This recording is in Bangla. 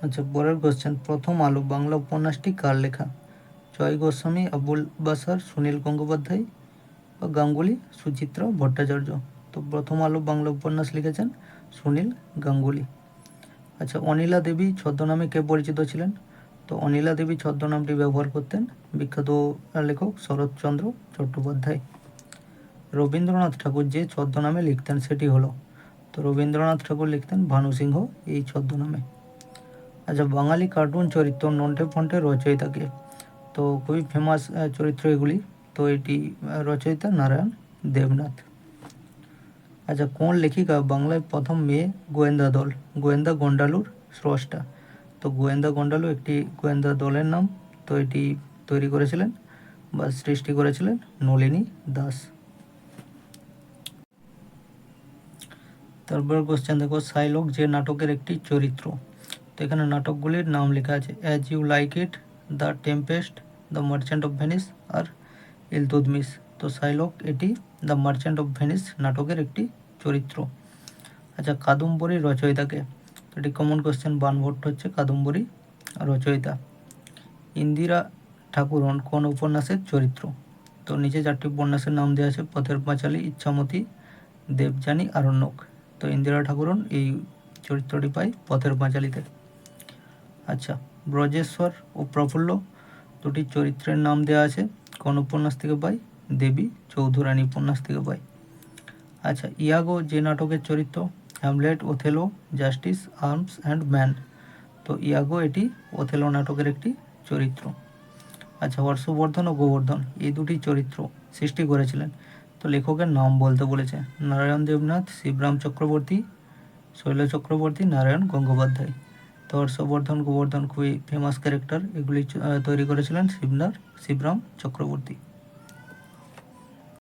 আচ্ছা, পরের কোশ্চেন, প্রথম আলো বাংলা উপন্যাসটি কার লেখা? জয় গোস্বামী, আবুল বাসার, সুনীল গঙ্গোপাধ্যায় বা গাঙ্গুলি, সুচিত্রা ভট্টাচার্য। তো প্রথম আলো বাংলা উপন্যাস লিখেছেন সুনীল গাঙ্গুলি। আচ্ছা, অনিলা দেবী ছদ্মনামে কে পরিচিত ছিলেন? তো অনিলা দেবী ছদ্মনামটি ব্যবহার করতেন বিখ্যাত লেখক শরৎচন্দ্র চট্টোপাধ্যায়। রবীন্দ্রনাথ ঠাকুর যে ছদ্মনামে লিখতেন সেটি হলো? তো রবীন্দ্রনাথ ঠাকুর লিখতেন ভানু সিংহ এই ছদ্মনামে। আচ্ছা, বাঙালি কার্টুন চরিত্র নন্টে ফন্টে রচয়িতা কে? তো খুবই ফেমাস চরিত্র এগুলি। তো এটি রচয়িতা নারায়ণ দেবনাথ। আচ্ছা, কোন লেখিকা বাংলায় প্রথম মেয়ে গোয়েন্দা দল গোয়েন্দা গন্ডালুর স্রষ্টা? তো গোয়েন্দা গন্ডালু একটি গোয়েন্দা দলের নাম। তো এটি তৈরি করেছিলেন বা সৃষ্টি করেছিলেন নলিনী দাস। তারপর কোশ্চেন দেখো, শাইলক যে নাটকের একটি চরিত্র? তো এখানে নাটকগুলির নাম লেখা আছে, as you like it, the tempest, the merchant of Venice আর ইলতুৎমিশ। তো শাইলক এটি দ্য মার্চেন্ট অফ ভেনিস নাটকের একটি চরিত্র। আচ্ছা, কাদম্বরী রচয়িতাকে? তো এটি কমন কোশ্চেন, বাণভট্ট হচ্ছে কাদম্বরী রচয়িতা। ইন্দিরা ঠাকুরন কোন উপন্যাসের চরিত্র? তো নিচে 4টি উপন্যাসের নাম দেওয়া আছে, পথের পাঁচালী, ইচ্ছামতী, দেবযানী, আরণ্যক। তো ইন্দিরা ঠাকুরন এই চরিত্রটি পাই পথের পাঁচালীতে। আচ্ছা, ব্রজেশ্বর ও প্রফুল্ল দুটি চরিত্রের নাম দেওয়া আছে, কোন উপন্যাস থেকে পাই? দেবী চৌধুরানী উপন্যাস থেকে পাই। আচ্ছা, ইয়াগো যে নাটকের চরিত্র? Hamlet, Othello, justice, arms and man. তো ইয়াগো এটি ওথেলো নাটকের একটি চরিত্র। আচ্ছা, হর্ষবর্ধন ও গোবর্ধন এই দুটি চরিত্র সৃষ্টি করেছিলেন? তো লেখকের নাম বলতে বলেছে, নারায়ণ দেবনাথ, শিবরাম চক্রবর্তী, শৈল চক্রবর্তী, নারায়ণ গঙ্গোপাধ্যায়। তো হর্ষবর্ধন, গোবর্ধন খুবই ফেমাস ক্যারেক্টার, এগুলি তৈরি করেছিলেন শিবরাম চক্রবর্তী।